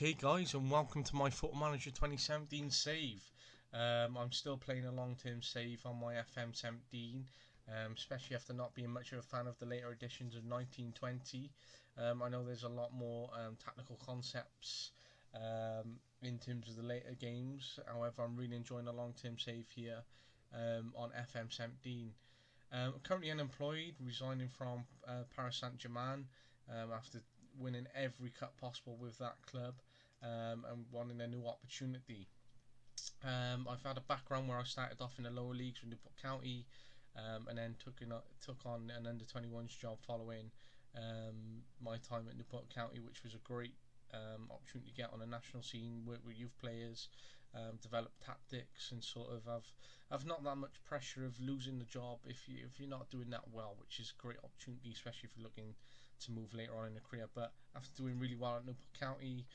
Okay guys, and welcome to my Football Manager 2017 save. I'm still playing a long-term save on my FM17, especially after not being much of a fan of the later editions of 1920. I know there's a lot more technical concepts in terms of the later games. However, I'm really enjoying the long-term save here on FM17. I'm currently unemployed, resigning from Paris Saint-Germain after winning every cup possible with that club and wanting a new opportunity. I've had a background where I started off in the lower leagues with Newport County and then took on an under-21s job following my time at Newport County, which was a great opportunity to get on a national scene, work with youth players, develop tactics, and sort of have not that much pressure of losing the job if you're not doing that well, which is a great opportunity, especially if you're looking to move later on in your career. But after doing really well at Newport County,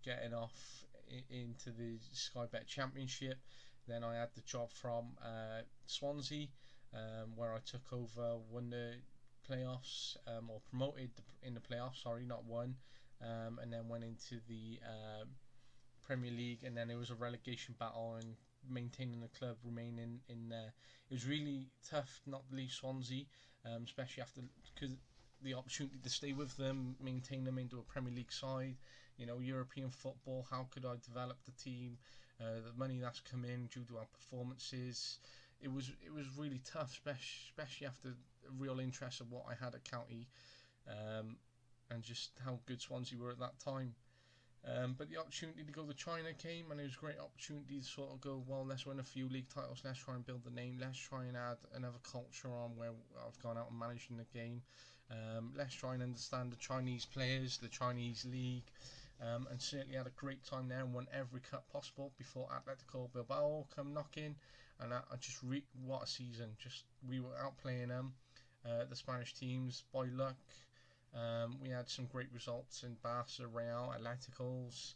getting off into the Sky Bet Championship, then I had the job from Swansea, where I took over, won the playoffs, or promoted in the playoffs, sorry, not won, and then went into the Premier League, and then it was a relegation battle and maintaining the club, remaining in there. It was really tough not to leave Swansea, especially after, because the opportunity to stay with them, maintain them into a Premier League side, European football. How could I develop the team? The money that's come in due to our performances, it was really tough, especially after a real interest of what I had at County, and just how good Swansea were at that time. But the opportunity to go to China came, and it was a great opportunity to sort of go, well, let's win a few league titles, let's try and build the name, let's try and add another culture on where I've gone out and managed in the game. Let's try and understand the Chinese players, the Chinese league, and certainly had a great time there and won every cup possible before Atletico Bilbao come knocking. And I just what a season! Just we were outplaying them, the Spanish teams, by luck. We had some great results in Barca, Real, Atleticos,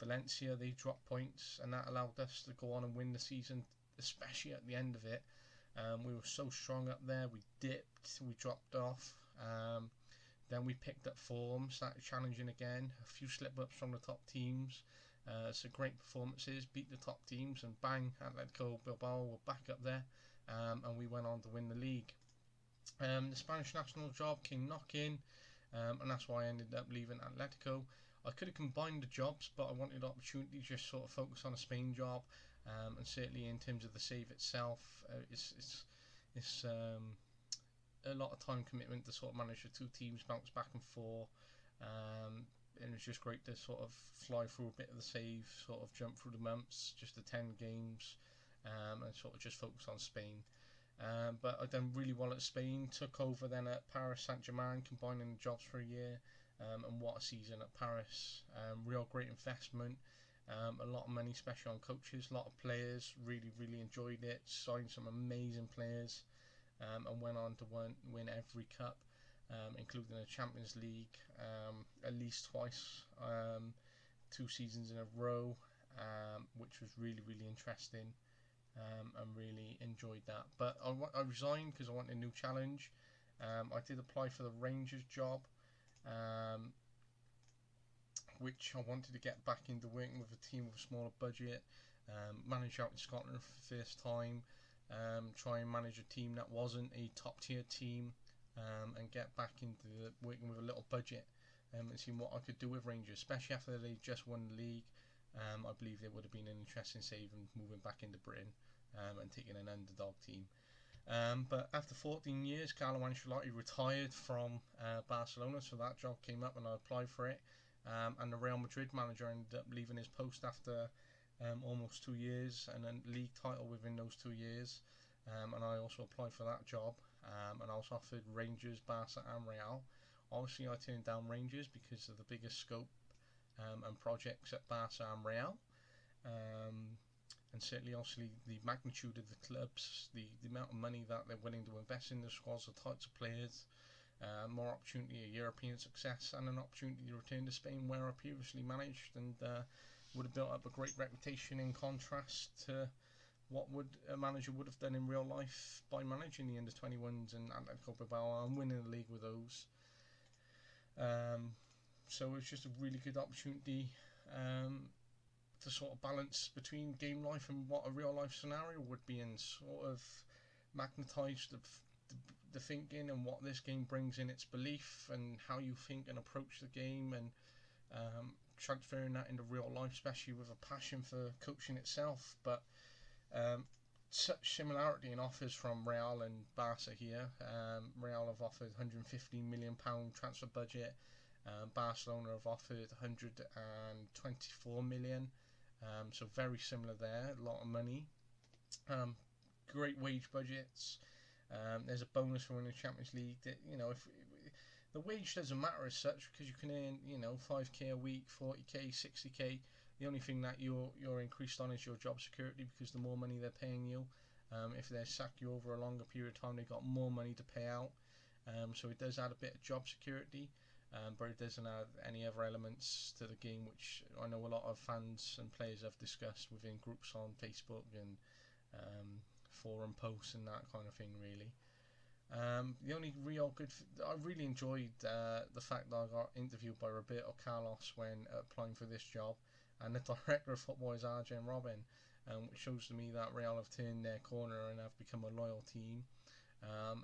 Valencia. They dropped points, and that allowed us to go on and win the season, especially at the end of it. We were so strong up there. We dipped, we dropped off. Then we picked up form, started challenging again. A few slip-ups from the top teams. So great performances, beat the top teams, and bang, Atletico Bilbao were back up there, and we went on to win the league. The Spanish national job came knocking, and that's why I ended up leaving Atletico. I could have combined the jobs, but I wanted the opportunity to just sort of focus on a Spain job, and certainly in terms of the save itself, it's a lot of time commitment to sort of manage the two teams, bounce back and forth, and it's just great to sort of fly through a bit of the save, sort of jump through the months, just the 10 games, and sort of just focus on Spain. But I done really well at Spain, took over then at Paris Saint-Germain, combining the jobs for a year, and what a season at Paris. Real great investment, a lot of money, especially on coaches, a lot of players, really enjoyed it, signed some amazing players, and went on to win every cup, including the Champions League at least twice, 2 seasons in a row, which was really interesting. And really enjoyed that. But I resigned because I wanted a new challenge. I did apply for the Rangers job, which I wanted to get back into working with a team with a smaller budget, manage out in Scotland for the first time, try and manage a team that wasn't a top tier team, and get back into working with a little budget, and see what I could do with Rangers, especially after they just won the league. I believe it would have been an interesting save and moving back into Britain, and taking an underdog team. But after 14 years, Carlo Ancelotti retired from Barcelona, so that job came up and I applied for it. And the Real Madrid manager ended up leaving his post after almost 2 years, and a league title within those 2 years. And I also applied for that job, and I was offered Rangers, Barca and Real. Obviously I turned down Rangers because of the bigger scope and projects at Barca and Real, and certainly obviously the magnitude of the clubs, the amount of money that they're willing to invest in the squads, the types of players, more opportunity of European success, and an opportunity to return to Spain where I previously managed, and would have built up a great reputation, in contrast to what a manager would have done in real life by managing the under-21s and Atletico Bilbao and winning the league with those. So it's just a really good opportunity to sort of balance between game life and what a real life scenario would be, and sort of magnetize the thinking and what this game brings in its belief and how you think and approach the game, and transferring that into real life, especially with a passion for coaching itself. But such similarity in offers from Real and Barca here. Real have offered £115 million transfer budget. Barcelona have offered 124 million. So very similar there. A lot of money. Great wage budgets. There's a bonus for winning the Champions League. If the wage doesn't matter as such, because you can earn 5k a week, 40k, 60k. The only thing that you're increased on is your job security, because the more money they're paying you, if they sack you over a longer period of time, they've got more money to pay out. So it does add a bit of job security, but it doesn't add any other elements to the game, which I know a lot of fans and players have discussed within groups on Facebook and forum posts and that kind of thing, really. The only real good, I really enjoyed the fact that I got interviewed by Roberto Carlos when applying for this job, and the director of football is Arjen Robben, which shows to me that Real have turned their corner and have become a loyal team,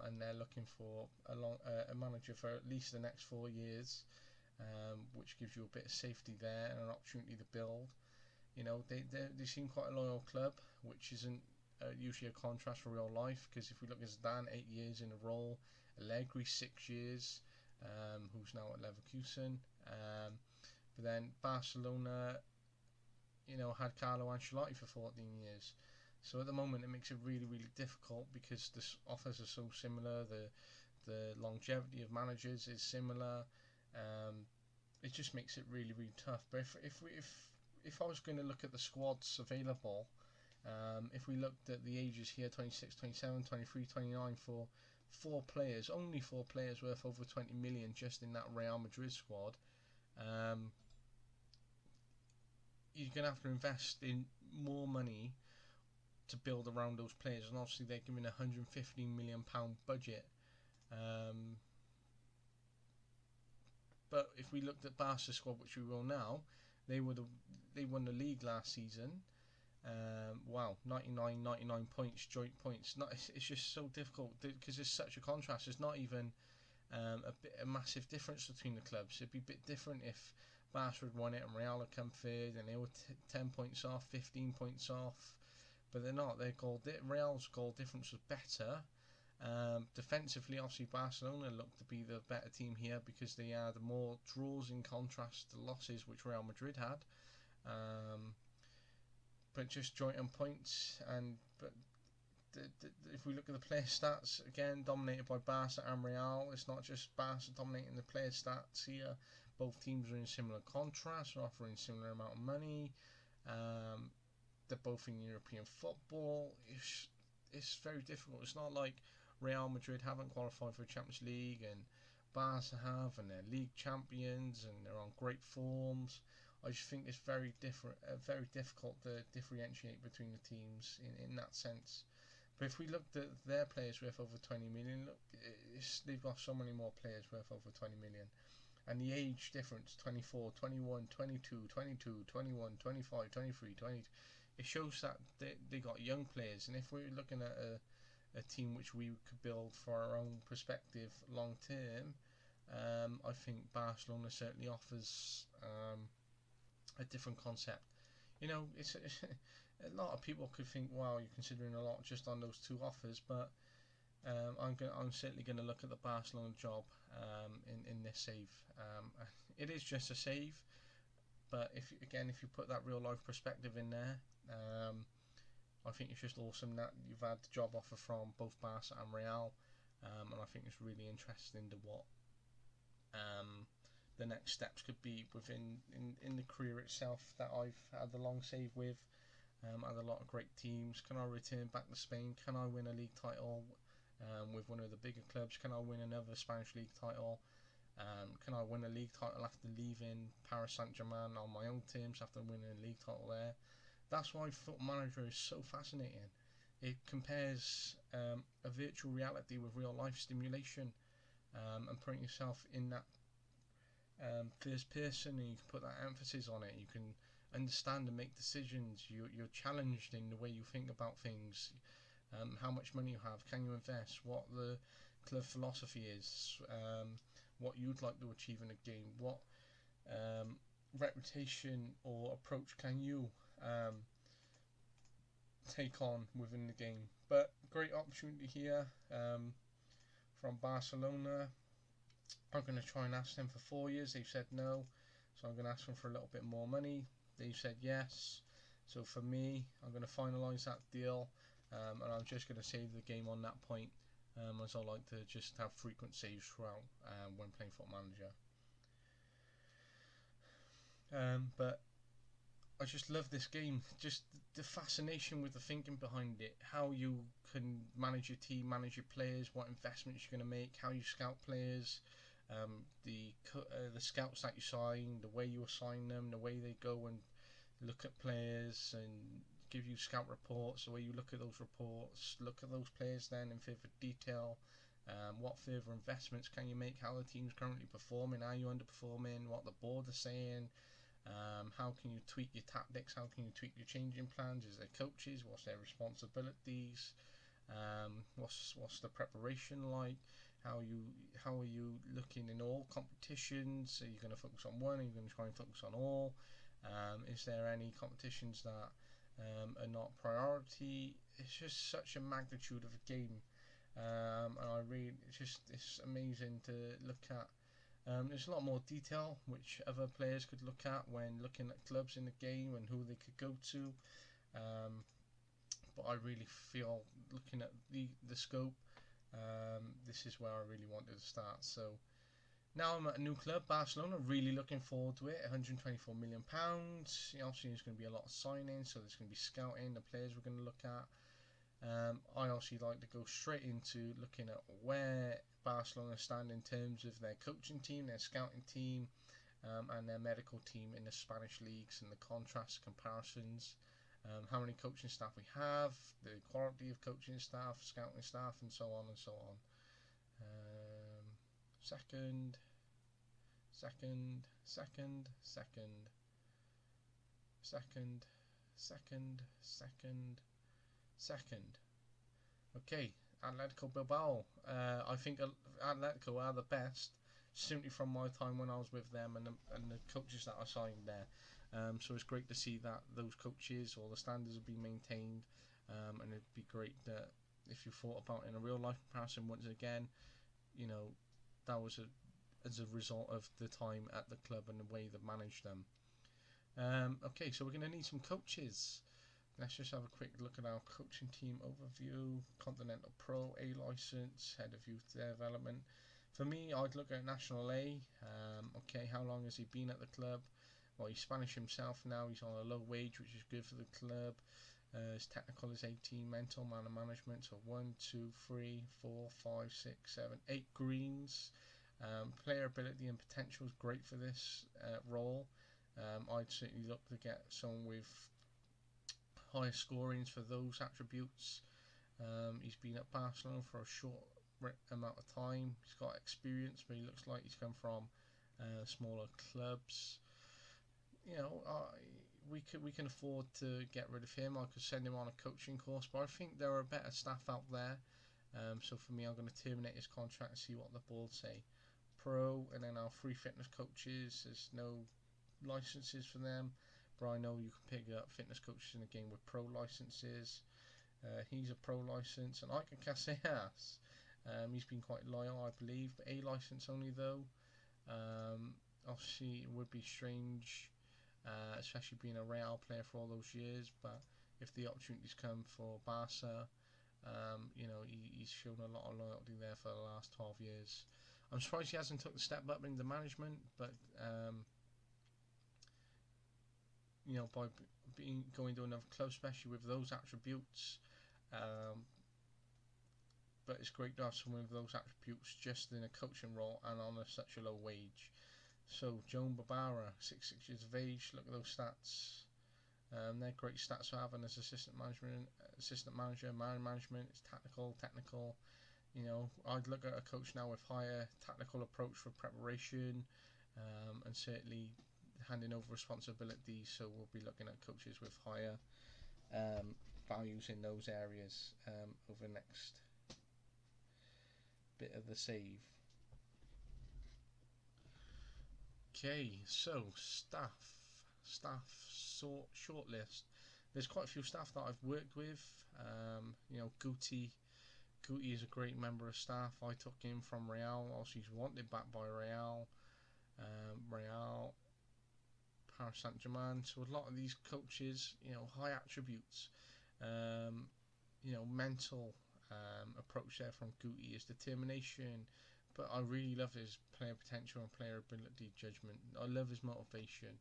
and they're looking for a manager for at least the next 4 years, which gives you a bit of safety there and an opportunity to build. They seem quite a loyal club, which isn't usually a contrast for real life, because if we look at Zidane, 8 years in a role, Allegri 6 years, who's now at Leverkusen, but then Barcelona, had Carlo Ancelotti for 14 years. So at the moment it makes it really, really difficult, because the offers are so similar, the longevity of managers is similar. It just makes it really, really tough. But if I was going to look at the squads available, if we looked at the ages here, 26, 27, 23, 29, for only four players worth over 20 million just in that Real Madrid squad, you're going to have to invest in more money to build around those players, and obviously they're given a £115 million budget. But if we looked at Barca's squad, which we will now, they won the league last season. 99 points, joint points. It's just so difficult, because there's such a contrast. There's not even a massive difference between the clubs. It'd be a bit different if Barca had won it and Real had come third, and they were 10 points off, 15 points off. But they're not. Real's goal difference was better. Defensively, obviously, Barcelona looked to be the better team here, because they had more draws in contrast to losses, which Real Madrid had. But just joint on points, but if we look at the player stats, again dominated by Barca and Real. It's not just Barca dominating the player stats here. Both teams are in similar contrast, are offering similar amount of money. They're both in European football. It's very difficult. It's not like Real Madrid haven't qualified for the Champions League and Barca have, and they're league champions and they're on great forms. I just think it's very difficult to differentiate between the teams in that sense. But if we looked at their players worth over 20 million, they've got so many more players worth over 20 million. And the age difference, 24, 21, 22, 22, 21, 25, 23, 20, it shows that they got young players. And if we're looking at a team which we could build for our own perspective long term, I think Barcelona certainly offers a different concept. It's a lot of people could think, wow, you're considering a lot just on those two offers, but I'm certainly going to look at the Barcelona job in this save. It is just a save, but if you put that real life perspective in there, I think it's just awesome that you've had the job offer from both Barca and Real, and I think it's really interesting to what the next steps could be within in the career itself that I've had the long save with. Had a lot of great teams. Can I return back to Spain? Can I win a league title with one of the bigger clubs? Can I win another Spanish league title? Can I win a league title after leaving Paris Saint-Germain on my own terms after winning a league title there? That's why Football Manager is so fascinating. It compares a virtual reality with real life stimulation, and putting yourself in that first person, and you can put that emphasis on it. You can understand and make decisions. You're challenged in the way you think about things. How much money you have, can you invest, what the club philosophy is, what you'd like to achieve in a game, what reputation or approach can you take on within the game. But great opportunity here from Barcelona. I'm going to try and ask them for 4 years. They've said no, so I'm going to ask them for a little bit more money. They've said yes. So for me, I'm going to finalise that deal, and I'm just going to save the game on that point, as I like to just have frequent saves throughout when playing Football Manager. But I just love this game. Just the fascination with the thinking behind it, how you can manage your team, manage your players, what investments you're going to make, how you scout players, the scouts that you sign, the way you assign them, the way they go and look at players and give you scout reports, the way you look at those reports, look at those players then in further detail. What further investments can you make? How the team's currently performing? Are you underperforming? What the board is saying? How can you tweak your tactics? How can you tweak your changing plans? Is there coaches? What's their responsibilities? What's the preparation like? How are you looking in all competitions? Are you going to focus on one? Are you going to try and focus on all? Is there any competitions that are not priority? It's just such a magnitude of a game, and it's amazing to look at. There's a lot more detail which other players could look at when looking at clubs in the game and who they could go to. But I really feel, looking at the scope, this is where I really wanted to start. So now I'm at a new club, Barcelona. Really looking forward to it. £124 million. Obviously, there's going to be a lot of signing, so there's going to be scouting, the players we're going to look at. I also like to go straight into looking at where Barcelona stand in terms of their coaching team, their scouting team, and their medical team in the Spanish leagues, and the contrast comparisons. How many coaching staff we have, the quality of coaching staff, scouting staff, and so on and so on. Second. Okay, Atletico Bilbao. I think Atletico are the best, simply from my time when I was with them and the coaches that I signed there. So it's great to see that those coaches or the standards have been maintained, and it'd be great that if you thought about in a real life comparison once again, that was as a result of the time at the club and the way they managed them. Okay, so we're going to need some coaches. Let's just have a quick look at our coaching team overview. Continental Pro, A license, head of youth development. For me, I'd look at National A. Okay, how long has he been at the club? Well, he's Spanish himself now. He's on a low wage, which is good for the club. His technical is 18, mental, man and management. So 1, 2, 3, 4, 5, 6, 7, 8 greens. Player ability and potential is great for this role. I'd certainly look to get someone with higher scorings for those attributes. He's been at Barcelona for a short amount of time. He's got experience, but he looks like he's come from smaller clubs. We can afford to get rid of him. I could send him on a coaching course, but I think there are better staff out there. So for me, I'm going to terminate his contract and see what the board say. Pro, and then our free fitness coaches. There's no licenses for them, but I know you can pick up fitness coaches in the game with pro licenses. He's a pro license, and Iker Casillas. He's been quite loyal, I believe, but A license only though. Obviously, it would be strange, especially being a Real player for all those years. But if the opportunities come for Barca, he's shown a lot of loyalty there for the last 12 years. I'm surprised he hasn't took the step up in the management, but by going to another club, especially with those attributes. But it's great to have someone with those attributes just in a coaching role and on such a low wage. So Joan Barbara, 6 years of age. Look at those stats. They're great stats to have as assistant manager, man management. It's technical. I'd look at a coach now with higher tactical approach for preparation, and certainly handing over responsibilities. So we'll be looking at coaches with higher values in those areas over the next bit of the save. Okay, so shortlist. There's quite a few staff that I've worked with. Guti is a great member of staff. I took him from Real. Also, he's wanted back by Real. Real, Paris Saint-Germain. So a lot of these coaches, high attributes. Mental approach there from Guti, his determination. But I really love his player potential and player ability judgment. I love his motivation.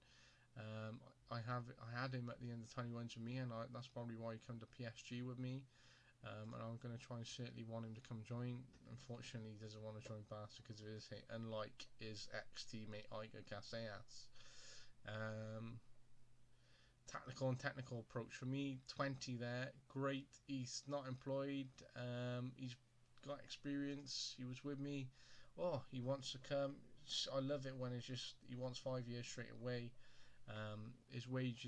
I had him at the end of 21s with me, and that's probably why he came to PSG with me. And I'm going to try and certainly want him to come join. Unfortunately, he doesn't want to join Barca because of his hate, unlike his ex-teammate Iker Casillas. Tactical and technical approach for me, 20 there, great. He's not employed. He's got experience. He was with me. Oh, he wants to come. I love it when it's just he wants 5 years straight away. His wage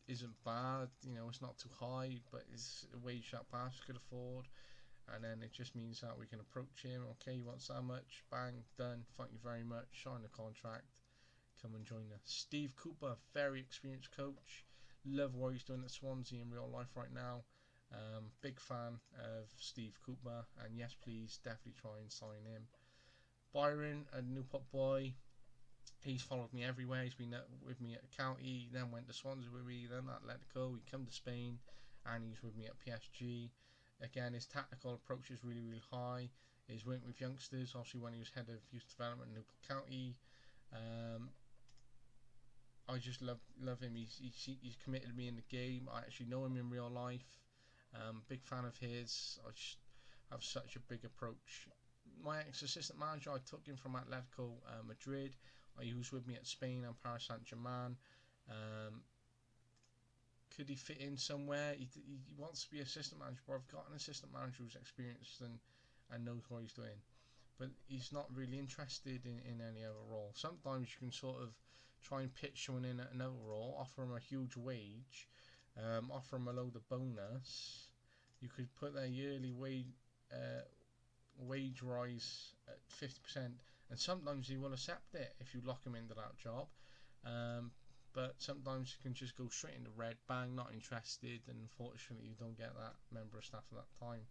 isn't bad, it's not too high, but it's a wage that Barca could afford. And then it just means that we can approach him. Okay, he wants that much. Bang, done. Thank you very much. Sign the contract. Come and join us. Steve Cooper, very experienced coach. Love what he's doing at Swansea in real life right now. Big fan of Steve Cooper, and yes, please, definitely try and sign him. Byron, a Newport boy. He's followed me everywhere. He's been with me at County, then went to Swansea with me, then Atletico. He come to Spain, and he's with me at PSG. Again, his tactical approach is really, really high. He's working with youngsters, obviously when he was head of youth development in Newport County. I just love him. He's committed to me in the game. I actually know him in real life. Big fan of his. I just have such a big approach. My ex-assistant manager, I took him from Atletico Madrid. He was with me at Spain and Paris Saint-Germain. Could he fit in somewhere? He wants to be assistant manager, but I've got an assistant manager who's experienced and knows what he's doing. But he's not really interested in any other role. Sometimes you can sort of try and pitch someone in at another role, offer him a huge wage, offer him a load of bonus. You could put their yearly wage rise at 50%, and sometimes he will accept it if you lock him into that job. But sometimes you can just go straight into red, bang, not interested, and unfortunately you don't get that member of staff at that time.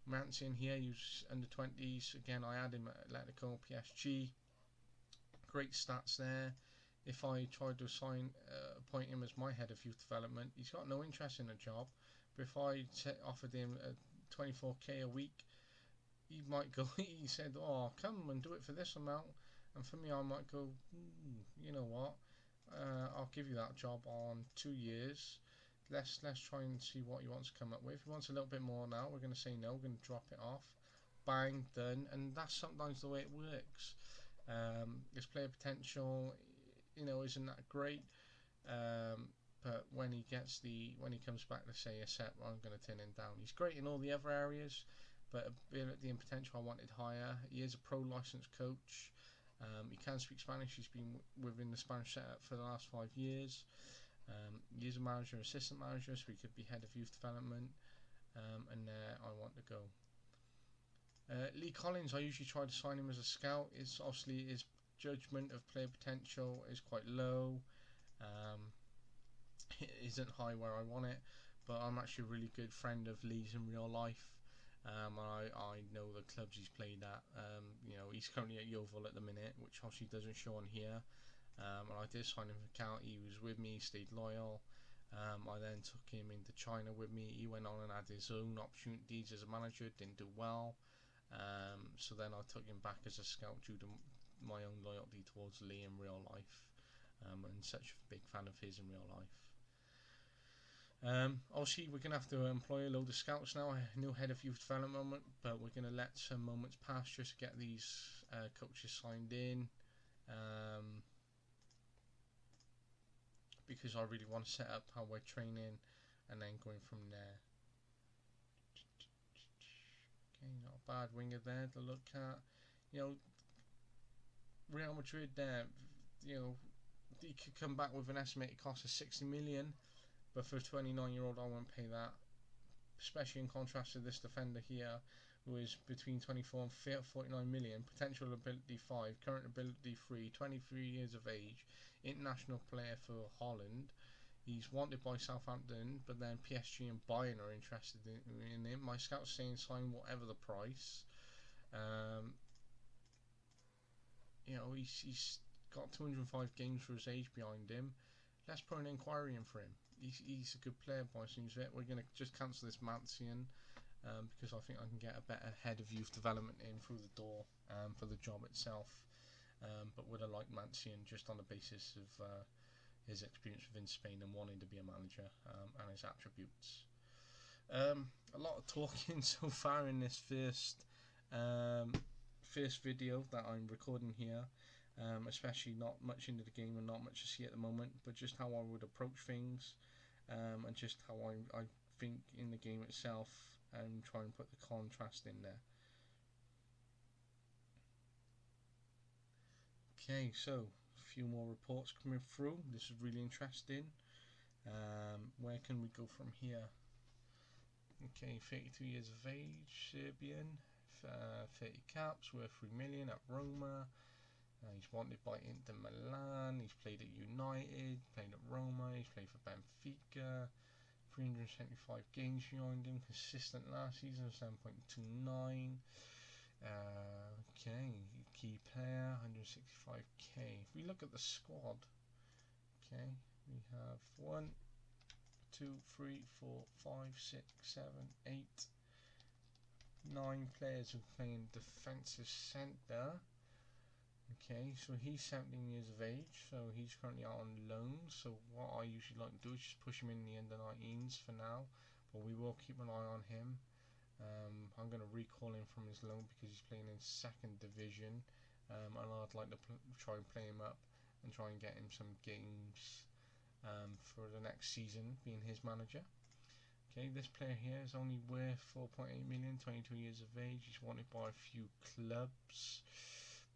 Manson here, he's under 20s. Again, I had him at Atletico, PSG. Great stats there. If I tried to appoint him as my head of youth development, he's got no interest in a job. But if I offered him 24k a week, he might go. He said, "Oh, come and do it for this amount." And for me, I might go, you know what? I'll give you that job on 2 years. Let's try and see what he wants to come up with. If he wants a little bit more now, we're going to say no. We're going to drop it off. Bang, done. And that's sometimes the way it works. His player potential, isn't that great. But when he comes back to say, "Accept," I'm going to turn him down. He's great in all the other areas, but ability and potential I wanted higher. He is a pro licensed coach. He can speak Spanish. He's been within the Spanish setup for the last 5 years. He is a manager, assistant manager, so he could be head of youth development. And there I want to go. Lee Collins, I usually try to sign him as a scout. It's obviously his judgment of player potential is quite low. It isn't high where I want it, but I'm actually a really good friend of Lee's in real life. I know the clubs he's played at. He's currently at Yeovil at the minute, which obviously doesn't show on here. And I did sign him for County. He was with me, stayed loyal. I then took him into China with me. He went on and had his own opportunities as a manager, didn't do well. So then I took him back as a scout due to my own loyalty towards Lee in real life. And such a big fan of his in real life. Obviously, we're going to have to employ a load of scouts now, a new head of youth development, but we're going to let some moments pass just to get these coaches signed in. Because I really want to set up how we're training and then going from there. Okay, not a bad winger there to look at. Real Madrid, you know, he could come back with an estimated cost of 60 million, but for a 29-year-old, I won't pay that. Especially in contrast to this defender here, who is between 24 and 49 million, potential ability 5, current ability 3, 23 years of age, international player for Holland. He's wanted by Southampton, but then PSG and Bayern are interested in him. My scout's saying sign whatever the price. He's got 205 games for his age behind him. Let's put an inquiry in for him. He's a good player by seems of it. We're going to just cancel this Mancian because I think I can get a better head of youth development in through the door for the job itself. But would have liked Mancian just on the basis of his experience within Spain and wanting to be a manager and his attributes. A lot of talking so far in this first video that I'm recording here, especially not much into the game and not much to see at the moment, but just how I would approach things and just how I think in the game itself and try and put the contrast in there. Okay, so a few more reports coming through. This is really interesting. Where can we go from here? Okay, 32 years of age, Serbian, 30 caps, worth 3 million at Roma. He's wanted by Inter Milan. He's played at United, played at Roma, he's played for Benfica. 375 games behind him, consistent last season of 7.29. Okay, key player, 165k. If we look at the squad, okay, we have 1, 2, 3, 4, 5, 6, 7, 8, 9 players who play in defensive centre. Okay, so he's 17 years of age, so he's currently out on loan. So what I usually like to do is just push him in the under 19s for now, but we will keep an eye on him. I'm going to recall him from his loan because he's playing in second division, and I'd like to try and play him up and try and get him some games for the next season, being his manager. Okay, this player here is only worth 4.8 million, 22 years of age. He's wanted by a few clubs.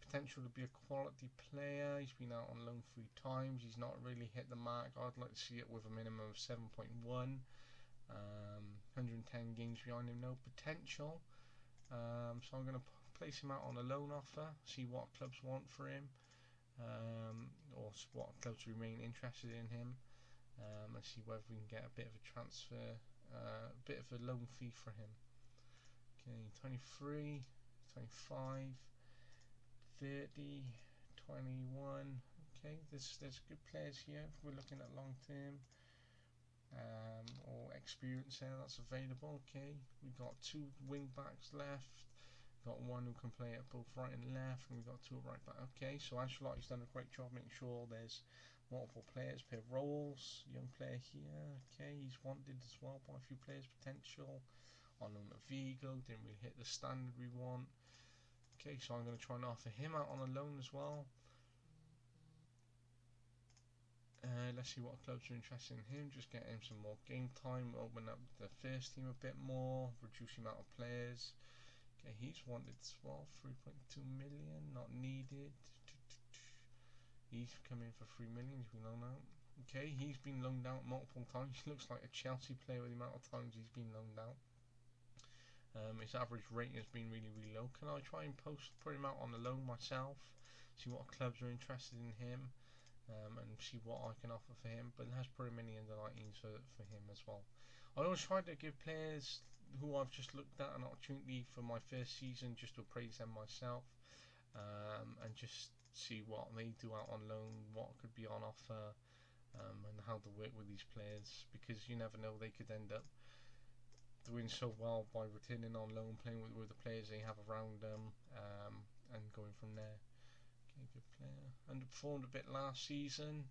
Potential to be a quality player. He's been out on loan 3 times. He's not really hit the mark. I'd like to see it with a minimum of 7.1. 110 games behind him, no potential. So I'm going to place him out on a loan offer, see what clubs want for him, or what clubs remain interested in him, and see whether we can get a bit of a transfer, a bit of a loan fee for him. Okay, 23, 25, 30, 21. Okay, there's good players here if we're looking at long term or experience there that's available. Okay, we've got 2 wing backs left, got 1 who can play at both right and left, and we've got 2 right back. Okay, so Ancelotti's done a great job making sure there's multiple players per roles. Young player here, okay, he's wanted as well by a few players, potential on loan at Vigo, didn't really hit the standard we want. Okay, so I'm going to try and offer him out on a loan as well. Let's see what clubs are interested in him. Just get him some more game time, open up the first team a bit more, reduce the amount of players. Okay, he's wanted as well, 3.2 million, not needed. He's come in for 3 million, he's been loaned out. Okay, he's been loaned out multiple times. He looks like a Chelsea player with the amount of times he's been loaned out. His average rating has been really, really low. Can I try and put him out on the loan myself, see what clubs are interested in him, and see what I can offer for him? But let's put him in the under 19s for him as well. I always try to give players who I've just looked at an opportunity for my first season just to appraise them myself, and just see what they do out on loan, what could be on offer, and how to work with these players, because you never know, they could end up doing so well by returning on loan, playing with the players they have around them, and going from there. Okay, good player. Underperformed a bit last season,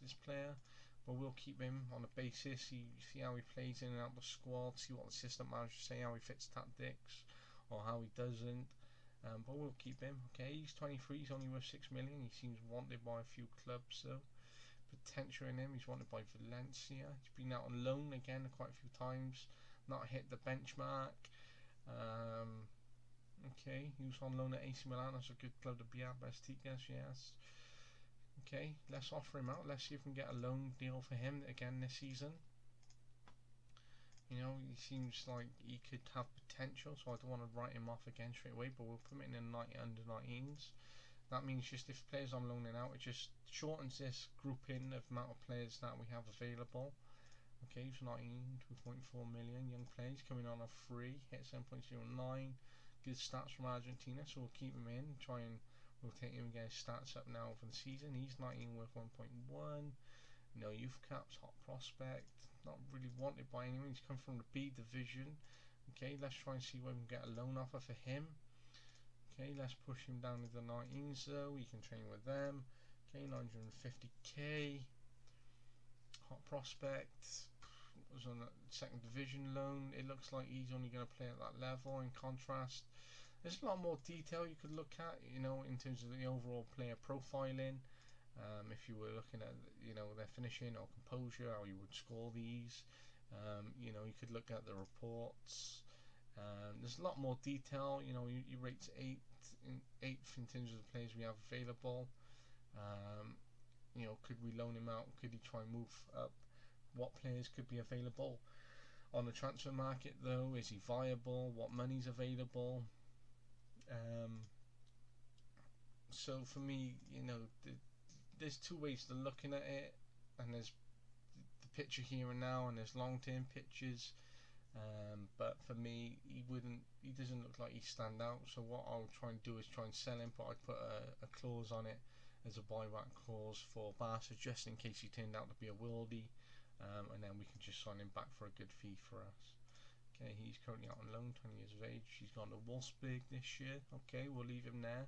this player, but we'll keep him on a basis, see how he plays in and out the squad, see what the assistant managers say, how he fits tactics, or how he doesn't. But we'll keep him. Okay, he's 23, he's only worth 6 million. He seems wanted by a few clubs though. Potential in him, he's wanted by Valencia. He's been out on loan again quite a few times, not hit the benchmark. Okay, he was on loan at AC Milan. That's a good club to be at. Besticas, yes. Okay, let's offer him out. Let's see if we can get a loan deal for him again this season. You know, he seems like he could have potential, so I don't want to write him off again straight away, but we'll put him in the under 19s. That means just if players I'm loaning out, it just shortens this grouping of amount of players that we have available. Okay, he's 19, 2.4 million young players coming on a free, hit 7.09. Good stats from Argentina, so we'll keep him in, try and rotate him and get his stats up now for the season. He's 19 worth 1.1. No youth caps, hot prospect. Not really wanted by anyone. He's come from the B division. Okay, let's try and see where we can get a loan offer for him. Okay, let's push him down to the 19s though. We can train with them. Okay, 950k. Hot prospect. Was on a second division loan. It looks like he's only going to play at that level. In contrast, there's a lot more detail you could look at, you know, in terms of the overall player profiling. If you were looking at, you know, their finishing or composure, how you would score these. You know, you could look at the reports. There's a lot more detail. You know, you rate eighth in terms of the players we have available. You know, could we loan him out? Could he try and move up? What players could be available on the transfer market though? Is he viable? What money's available? So for me, you know, there's two ways to looking at it, and there's the picture here and now, and there's long-term pictures. But for me, he doesn't look like he stand out. So what I'll try and do is try and sell him, but I put a clause on it as a buyback clause for Barca, just in case he turned out to be a worldie. And then we can just sign him back for a good fee for us. Okay, he's currently out on loan, 20 years of age. He's gone to Wolfsburg this year. Okay, we'll leave him there.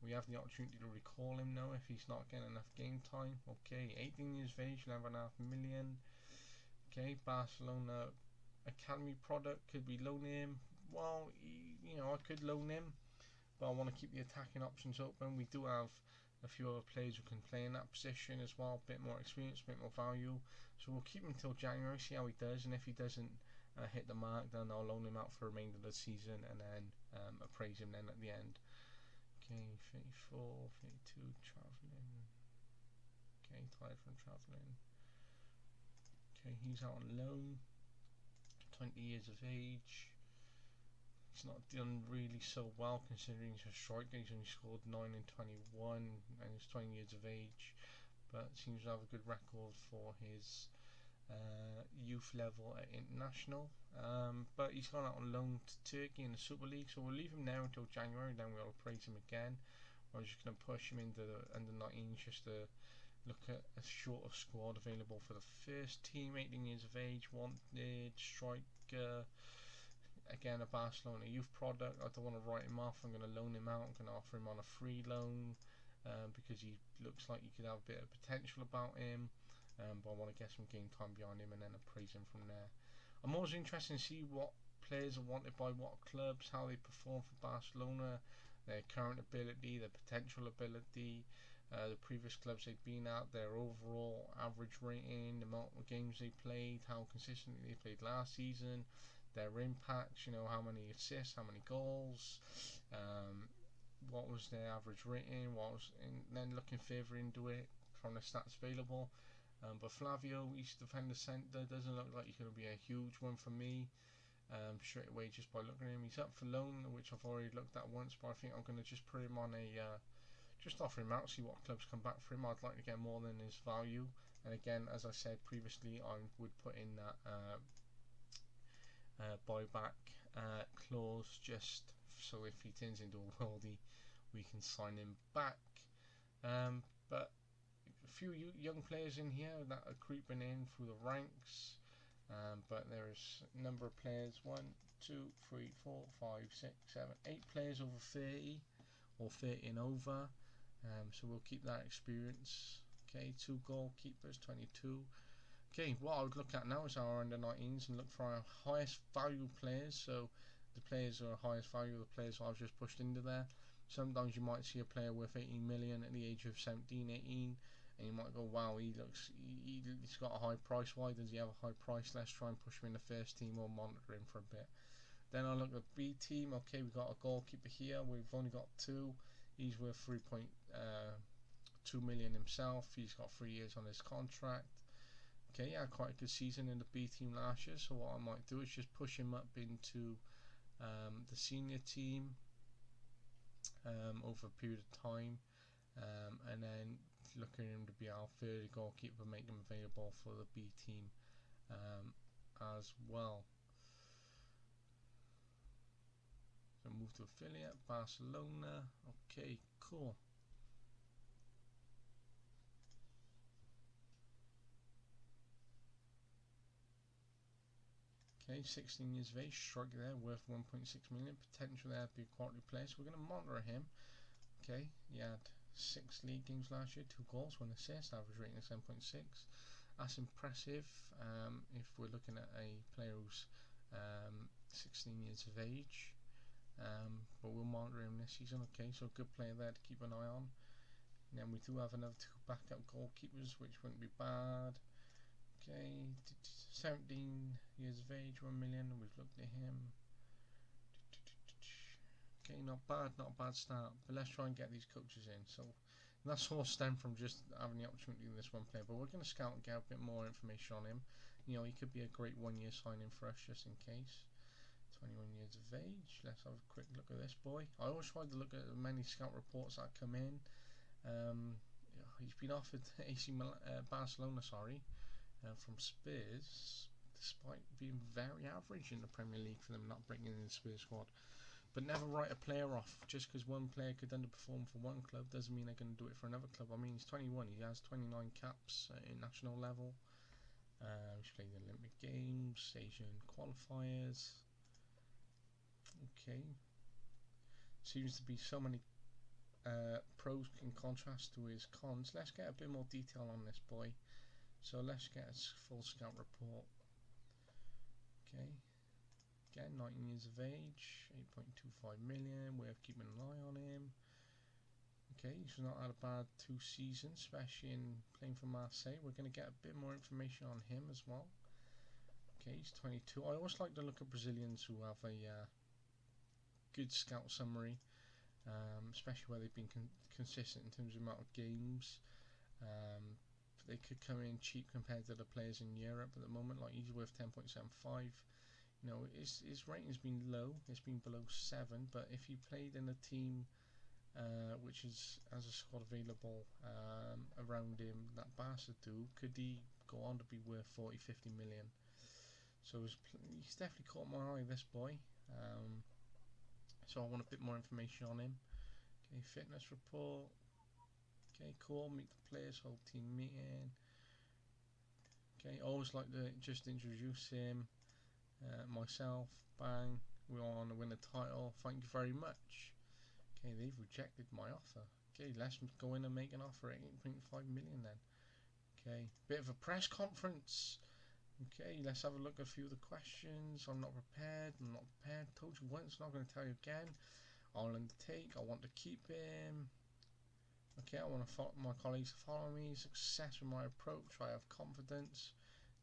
We have the opportunity to recall him now if he's not getting enough game time. Okay, 18 years of age, 11.5 million. Okay, Barcelona academy product. Could we loan him? Well, you know, I could loan him, but I want to keep the attacking options open. We do have a few other players who can play in that position as well, a bit more experience, a bit more value. So we'll keep him until January, see how he does, and if he doesn't hit the mark, then I'll loan him out for the remainder of the season and then appraise him then at the end. Okay, 34, 32, travelling. Okay, tired from travelling. Okay, he's out on loan, 20 years of age. He's not done really so well considering he's a striker. He's only scored 9 in 21 and he's 20 years of age, but seems to have a good record for his youth level at international. But he's gone out on loan to Turkey in the Super League, so we'll leave him there until January, then we'll appraise him again. I'm just going to push him into the under 19s just to look at a shorter squad available for the first team. 18 years of age, wanted, striker. Again, a Barcelona youth product. I don't want to write him off. I'm going to loan him out. I'm going to offer him on a free loan because he looks like you could have a bit of potential about him. But I want to get some game time behind him and then appraise him from there. I'm always interested to see what players are wanted by what clubs, how they perform for Barcelona, their current ability, their potential ability, the previous clubs they've been at, their overall average rating, the amount of games they played, how consistently they played last season, their impacts, you know, how many assists, how many goals, what was their average rating, and then looking further into it from the stats available. But Flavio, East defender centre, doesn't look like he's going to be a huge one for me straight away just by looking at him. He's up for loan, which I've already looked at once, but I think I'm going to just put him on just offer him out, see what clubs come back for him. I'd like to get more than his value. And again, as I said previously, I would put in that buyback clause just so if he turns into a worldie, we can sign him back. But a few young players in here that are creeping in through the ranks, but there's a number of players, 1, 2, 3, 4, 5, 6, 7, 8 players over 30 or 30 and over, so we'll keep that experience. Okay, 2 goalkeepers, 22. Okay, what I would look at now is our under 19s and look for our highest value players. So the players are highest value, the players I've just pushed into there. Sometimes you might see a player worth 18 million at the age of 17, 18, and you might go, wow, he's got a high price. Why does he have a high price? Let's try and push him in the first team or monitor him for a bit. Then I look at B team. Okay, we've got a goalkeeper here. We've only got 2. He's worth 3.2 million himself. He's got 3 years on his contract. Okay, yeah, quite a good season in the B team last year. So what I might do is just push him up into the senior team over a period of time, and then look at him to be our third goalkeeper, make him available for the B team as well. So move to affiliate, Barcelona. Okay, cool. Okay, 16 years of age, striker there, worth 1.6 million. Potential there to be a quality player, so we're going to monitor him. Okay, he had 6 league games last year, 2 goals, 1 assist, average rating of 7.6. That's impressive if we're looking at a player who's 16 years of age. But we'll monitor him this season. Okay, so a good player there to keep an eye on. And then we do have another 2 backup goalkeepers, which wouldn't be bad. Okay, 17 years of age, 1 million. We've looked at him. Okay, not bad start. But let's try and get these coaches in. So that's all stemmed from just having the opportunity in this one player. But we're going to scout and get a bit more information on him. You know, he could be a great 1-year signing for us, just in case. 21 years of age. Let's have a quick look at this boy. I always try to look at as many scout reports that come in. He's been offered Barcelona, from Spurs, despite being very average in the Premier League for them not bringing in the Spurs squad. But never write a player off. Just because one player could underperform for one club doesn't mean they're going to do it for another club. I mean, he's 21. He has 29 caps in national level. He's played the Olympic Games, Asian qualifiers. Okay. Seems to be so many pros in contrast to his cons. Let's get a bit more detail on this boy. So let's get a full scout report. Okay. Again, 19 years of age, 8.25 million. We're keeping an eye on him. Okay, he's not had a bad 2 seasons, especially in playing for Marseille. We're going to get a bit more information on him as well. Okay, he's 22. I always like to look at Brazilians who have a good scout summary, especially where they've been consistent in terms of the amount of games. They could come in cheap compared to the players in Europe at the moment. Like, he's worth 10.75. You know, his rating's been low. It's been below 7. But if he played in a team which has a squad available around him that Barca do, could he go on to be worth 40-50 million? So he's definitely caught my eye, this boy. So I want a bit more information on him. Okay, fitness report. Okay, cool. Meet the players, whole team meeting. Okay, always like to just introduce him. Myself, bang. We want to win a title. Thank you very much. Okay, they've rejected my offer. Okay, let's go in and make an offer at 8.5 million then. Okay, bit of a press conference. Okay, let's have a look at a few of the questions. I'm not prepared. Told you once, not going to tell you again. I'll undertake. I want to keep him. Okay, I want my colleagues to follow me. Success with my approach. I have confidence.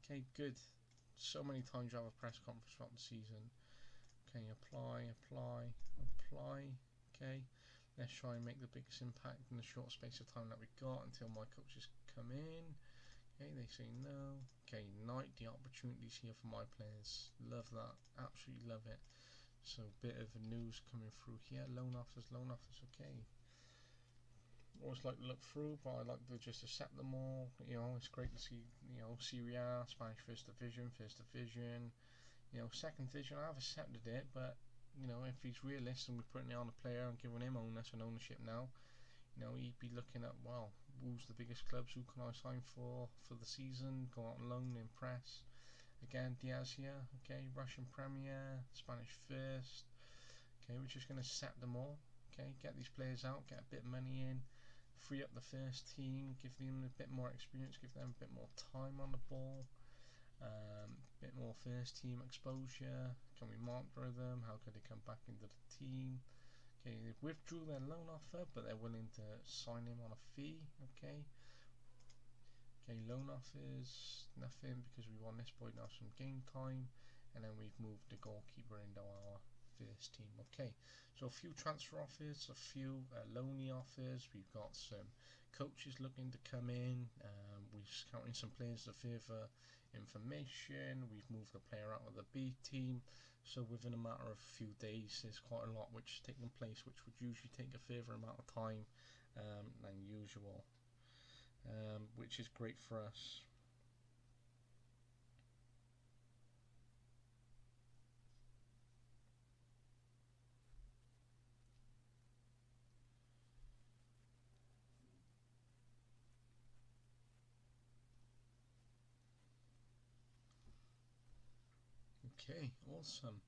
Okay, good. So many times you have a press conference throughout the season. Okay, apply. Okay, let's try and make the biggest impact in the short space of time that we've got until my coaches come in. Okay, they say no. Okay, night, the opportunities here for my players. Love that. Absolutely love it. So, bit of news coming through here. Loan offers. Okay. Always like to look through, but I like to just accept them all. You know, it's great to see, Serie A, Spanish First Division. Second division, I've accepted it, but, if he's realistic and we're putting it on a player and giving him ownership now, he'd be looking at, well, who's the biggest clubs, who can I sign for the season, go out on loan, impress. Again, Diaz here, okay, Russian Premier, Spanish First. Okay, we're just going to set them all. Okay, get these players out, get a bit of money in, free up the first team, give them a bit more experience, give them a bit more time on the ball, bit more first team exposure. Can we monitor them? How could they come back into the team? Okay, they withdrew their loan offer, but they're willing to sign him on a fee. Okay, loan offers, nothing, because we want this boy to have some game time. and then we've moved the goalkeeper into our first team. Okay, so a few transfer offers, a few loanee offers. We've got some coaches looking to come in. We're scouting some players for further information. We've moved a player out of the B team. So within a matter of a few days, there's quite a lot which is taking place, which would usually take a further amount of time than usual, which is great for us. Okay, awesome.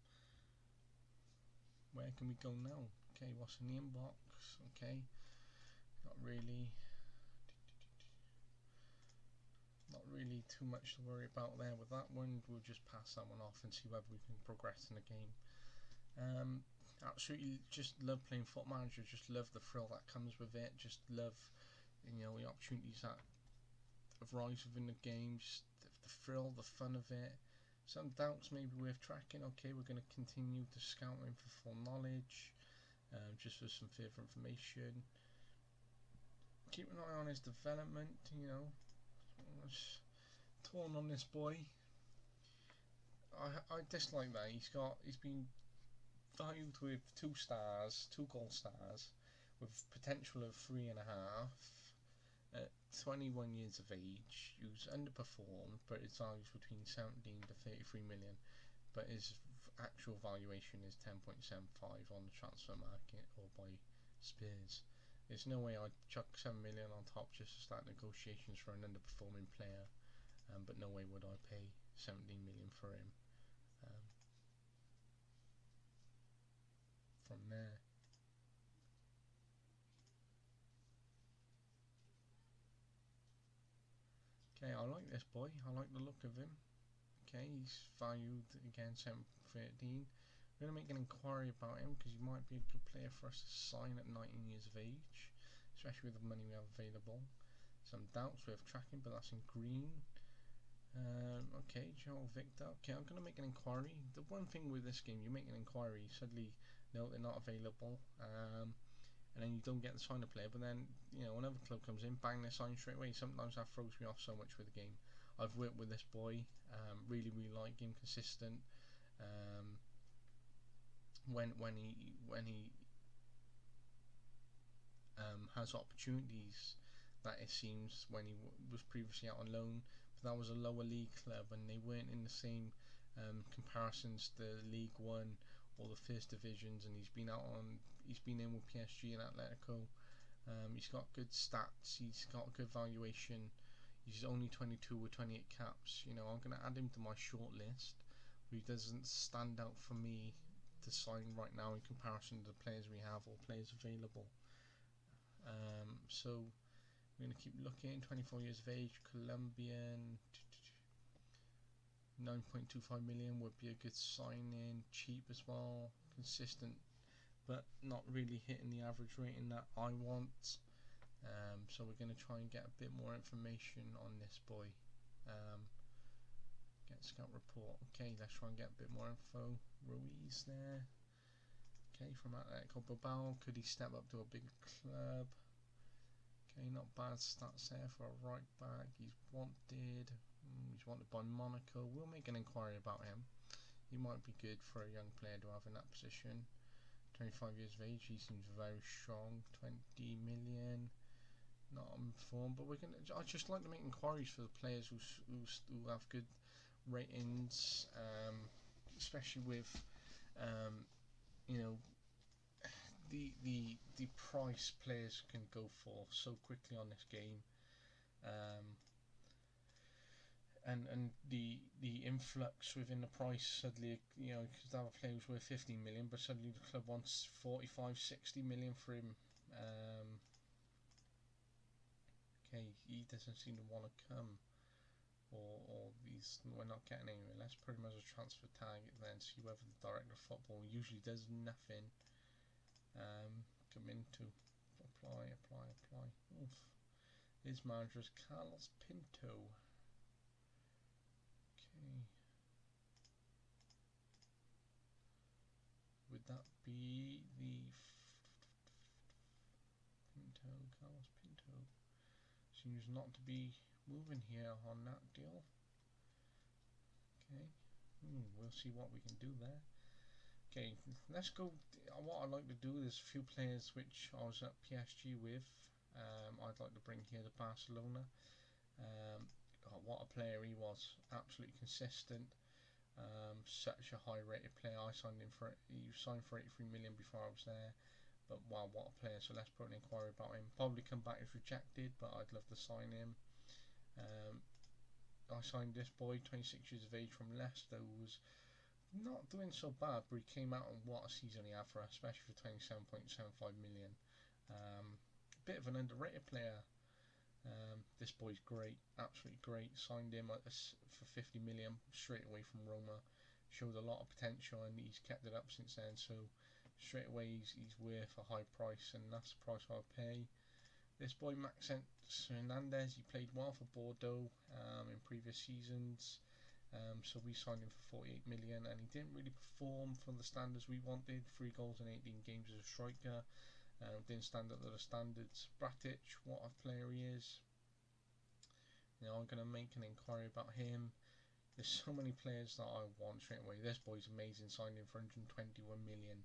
Where can we go now? Okay, what's in the inbox? Okay, not really too much to worry about there with that one. We'll just pass that one off and see whether we can progress in the game. Absolutely just love playing Foot Manager, just love the thrill that comes with it, just love, you know, the opportunities that arise within the game, just the thrill, the fun of it. Some doubts maybe worth tracking. Okay, we're going to continue to scout him for full knowledge, just for some further information. Keep an eye on his development, you know. Torn on this boy. I dislike that. He's been valued with 2 stars, 2 gold stars, with potential of 3.5. At 21 years of age, he was underperformed, but his value is between 17 to 33 million. But his actual valuation is 10.75 on the transfer market or by Spurs. There's no way I'd chuck 7 million on top just to start negotiations for an underperforming player, but no way would I pay 17 million for him. From there, okay, I like this boy. I like the look of him. Okay, he's valued again 7.13. We're going to make an inquiry about him because he might be a good player for us to sign at 19 years of age, especially with the money we have available. Some doubts with tracking, but that's in green. Okay, Joel Victor. Okay, I'm going to make an inquiry. The one thing with this game, you make an inquiry, suddenly no, they're not available, and then you don't get the sign of player, but then, you know, another club comes in, bang, they sign straight away. Sometimes that throws me off so much with the game. I've worked with this boy, really like him, consistent. When he has opportunities, that it seems, when he was previously out on loan, but that was a lower league club and they weren't in the same comparisons to League One or the first divisions, and he's been in with PSG and Atletico. He's got good stats, he's got a good valuation, he's only 22 with 28 caps. You know, I'm going to add him to my short list, but he doesn't stand out for me to sign right now in comparison to the players we have or players available. So we're going to keep looking. 24 years of age, Colombian, 9.25 million would be a good signing, cheap as well, consistent, but not really hitting the average rating that I want. So we're going to try and get a bit more information on this boy. Get scout report. Okay, let's try and get a bit more info. Ruiz there. Okay, from Atletico Bilbao. Could he step up to a bigger club? Okay, not bad stats there for a right back. He's wanted. He's wanted by Monaco. We'll make an inquiry about him. He might be good for a young player to have in that position. 25 years of age. He seems very strong. 20 million. Not informed, but we're gonna. I just like to make inquiries for the players who have good ratings, especially with, you know, the price players can go for so quickly on this game, and the influx within the price suddenly, you know, because that player was worth 15 million, but suddenly the club wants 45-60 million for him. Okay, he doesn't seem to want to come, or we're not getting anywhere. Let's put him as a transfer target then, see whether the director of football usually does nothing. Come into apply. Oof. His manager is Carlos Pinto. Okay. that be the Pinto? Carlos Pinto seems not to be moving here on that deal. Okay, we'll see what we can do there. Okay, let's go. What I'd like to do is a few players which I was at PSG with. I'd like to bring here to Barcelona. What a player he was! Absolutely consistent. Such a high rated player. I signed him for he signed for 83 million before I was there. But wow, what a player! So let's put an inquiry about him. Probably come back as rejected, but I'd love to sign him. I signed this boy, 26 years of age, from Leicester, who was not doing so bad, but he came out and what a season he had for us, especially for 27.75 million. Bit of an underrated player. This boy's great, absolutely great. Signed him for 50 million straight away from Roma. Showed a lot of potential and he's kept it up since then. So straight away he's worth a high price, and that's the price I'll pay. This boy Maxence Hernandez, he played well for Bordeaux in previous seasons. So we signed him for 48 million, and he didn't really perform for the standards we wanted. 3 goals in 18 games as a striker. Didn't stand up to the standards. Bratic, what a player he is. Now I'm going to make an inquiry about him. There's so many players that I want straight away. This boy's amazing. Signed him for 121 million.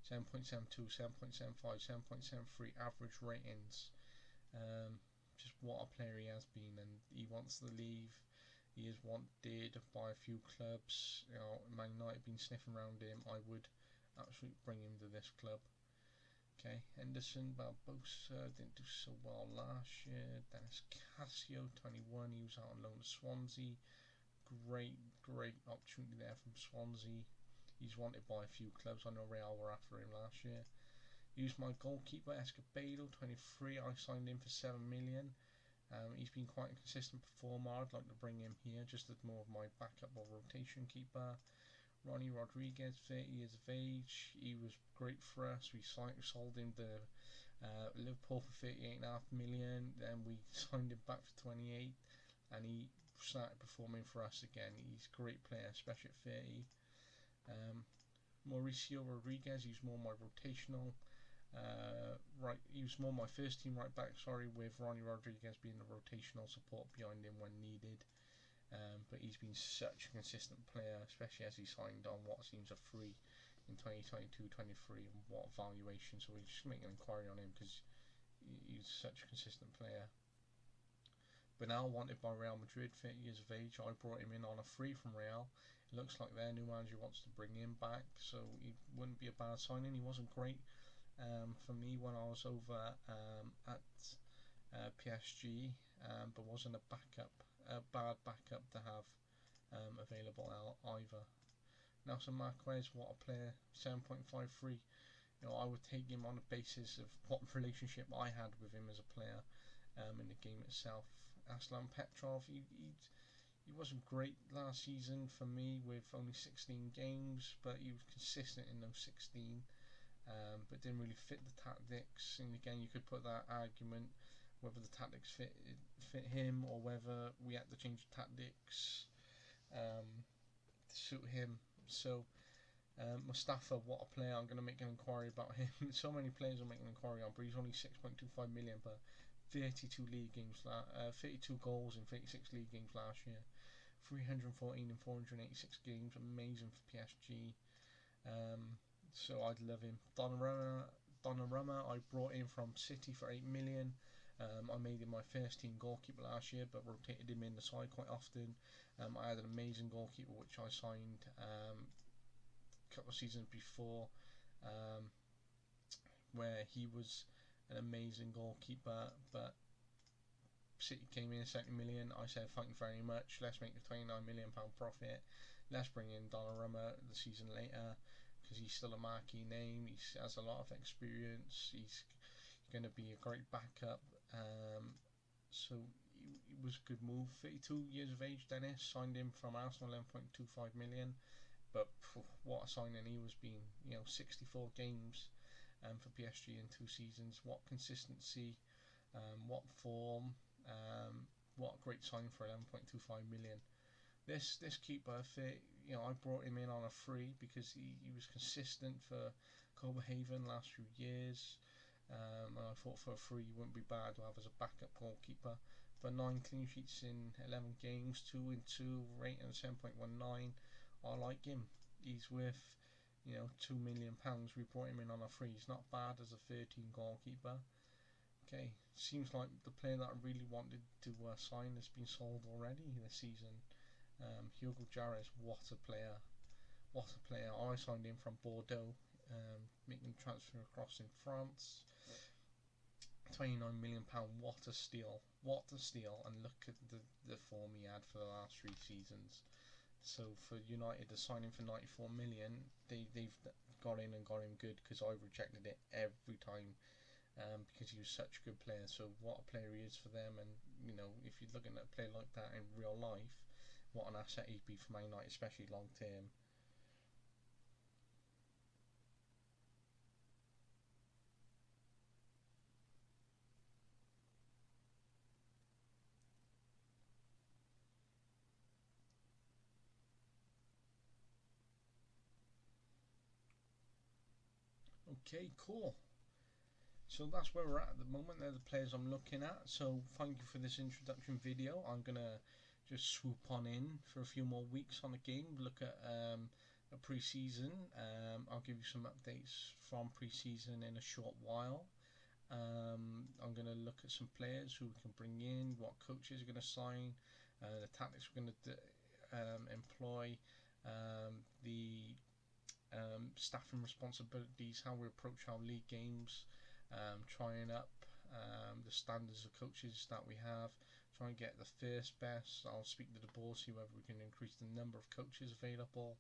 7.72, 7.75, 7.73 average ratings. Just what a player he has been, and he wants to leave. He is wanted by a few clubs. Man United been sniffing around him. I would absolutely bring him to this club. Okay, Henderson Barbosa didn't do so well last year. Dennis Casio, 21, he was out on loan to Swansea. Great opportunity there from Swansea. He's wanted by a few clubs. I know Real were after him last year. Used my goalkeeper Escobedo, 23. I signed him for 7 million. He's been quite a consistent performer. I'd like to bring him here just as more of my backup or rotation keeper. Ronnie Rodriguez, 30 years of age. He was great for us. We sold him to Liverpool for 38.5 million. Then we signed him back for 28, and he started performing for us again. He's a great player, especially at 30. Mauricio Rodriguez, he's more my rotational. He was more my first team right back, with Ronnie Rodriguez being the rotational support behind him when needed. But he's been such a consistent player, especially as he signed on what seems a free in 2022-23, and what valuation. So we just make an inquiry on him because he's such a consistent player. But now wanted by Real Madrid, 30 years of age. I brought him in on a free from Real. It looks like their new manager wants to bring him back, so he wouldn't be a bad signing. He wasn't great for me when I was over at PSG, but wasn't a bad backup to have available either. Nelson Marquez, what a player, 7.53. I would take him on the basis of what relationship I had with him as a player in the game itself. Aslan Petrov, he wasn't great last season for me with only 16 games, but he was consistent in those 16. But didn't really fit the tactics. And again, you could put that argument whether the tactics fit him or whether we had to change the tactics to suit him. So Mustafa, what a player! I'm going to make an inquiry about him. So many players I'm making an inquiry on, but he's only 6.25 million, but 32 league games, 32 goals in 36 league games last year, 314 in 486 games. Amazing for PSG. So I'd love him. Donnarumma, I brought in from City for 8 million. I made him my first team goalkeeper last year, but rotated him in the side quite often. I had an amazing goalkeeper which I signed a couple of seasons before, where he was an amazing goalkeeper, but City came in at 70 million. I said thank you very much, let's make a £29 million profit, let's bring in Donnarumma the season later, because he's still a marquee name, he has a lot of experience, he's going to be a great backup. So it was a good move. 32 years of age, Dennis, signed him from Arsenal, 11.25 million, but what a signing he was being. 64 games for PSG in 2 seasons. What consistency, what form, what a great signing for 11.25 million. This keeper, I brought him in on a free because he was consistent for Copenhagen last few years. And I thought for a free he wouldn't be bad to have as a backup goalkeeper. For 9 clean sheets in 11 games, 2 in 2, rating 7.19. I like him. He's worth, £2 million. We brought him in on a free. He's not bad as a 13 goalkeeper. Okay, seems like the player that I really wanted to sign has been sold already this season. Hugo Jarez, what a player. What a player. I signed him from Bordeaux, making the transfer across in France. £29 million, what a steal. What a steal. And look at the form he had for the last 3 seasons. So for United to sign him for 94 million, they've got in and got him good, because I rejected it every time, because he was such a good player. So what a player he is for them. And if you're looking at a player like that in real life, what an asset he'd be for Man United, especially long term. Okay, cool. So that's where we're at the moment. They're the players I'm looking at. So thank you for this introduction video. I'm gonna just swoop on in for a few more weeks on the game. Look at a pre-season. I'll give you some updates from pre-season in a short while. I'm gonna look at some players who we can bring in, what coaches are gonna sign, the tactics we're gonna employ, the staffing responsibilities, how we approach our league games, trying up the standards of coaches that we have, try and get the first best. I'll speak to the board, see whether we can increase the number of coaches available,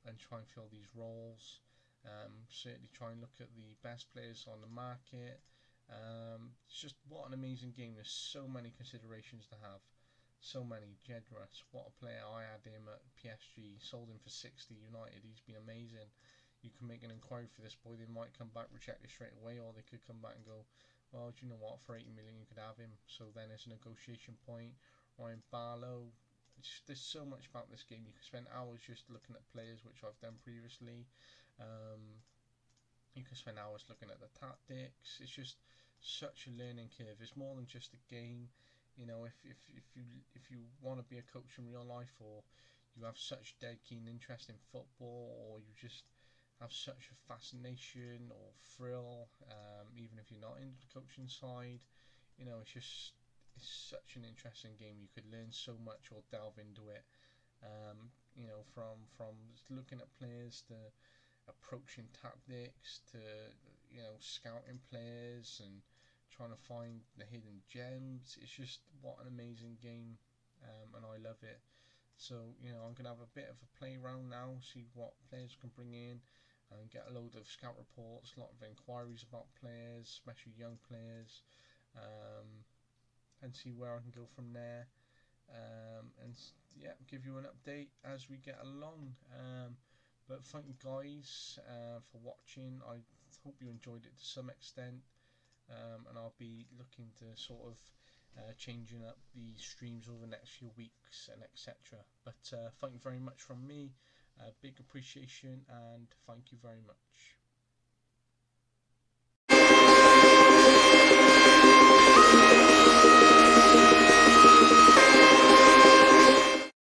and try and fill these roles. Certainly try and look at the best players on the market. It's just what an amazing game. There's so many considerations to have. So many. Jedras, what a player. I had him at PSG, sold him for 60. United, he's been amazing. You can make an inquiry for this boy. They might come back, reject it straight away, or they could come back and go, well, do you know what, for 80 million you could have him. So then it's a negotiation point. Ryan Barlow, there's so much about this game. You can spend hours just looking at players, which I've done previously. You can spend hours looking at the tactics. It's just such a learning curve. It's more than just a game. If you want to be a coach in real life, or you have such dead keen interest in football, or you just have such a fascination or thrill, even if you're not in the coaching side, it's such an interesting game. You could learn so much or delve into it. From looking at players to approaching tactics to scouting players and trying to find the hidden gems. It's just what an amazing game, and I love it. So I'm gonna have a bit of a play around now, see what players can bring in, and get a load of scout reports, a lot of inquiries about players, especially young players, and see where I can go from there. And yeah, give you an update as we get along. But thank you guys for watching. I hope you enjoyed it to some extent. And I'll be looking to sort of changing up the streams over the next few weeks and etc. But thank you very much from me, big appreciation, and thank you very much.